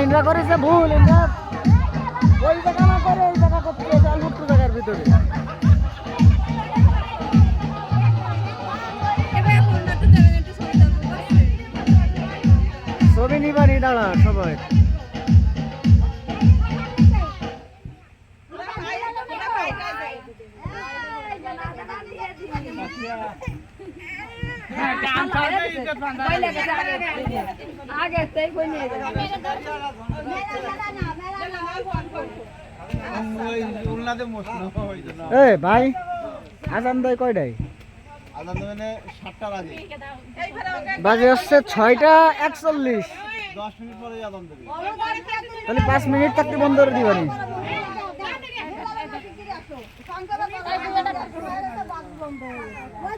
ইন্দ্রা করেছে ভুল, ইন্দ্রা ওই জায়গা না করে এই জায়গা করতে গেছে অল্প জায়গার ভিতরে। ছবি নিবারই দাঁড়া সবাই। ভাই আজান দেয় কয়টায়? বাজে হচ্ছে 6:41। 10 মিনিট পরে আজান দেবে। তাহলে 5 মিনিট থাকতে বন্ধ করে দিবানি। ওই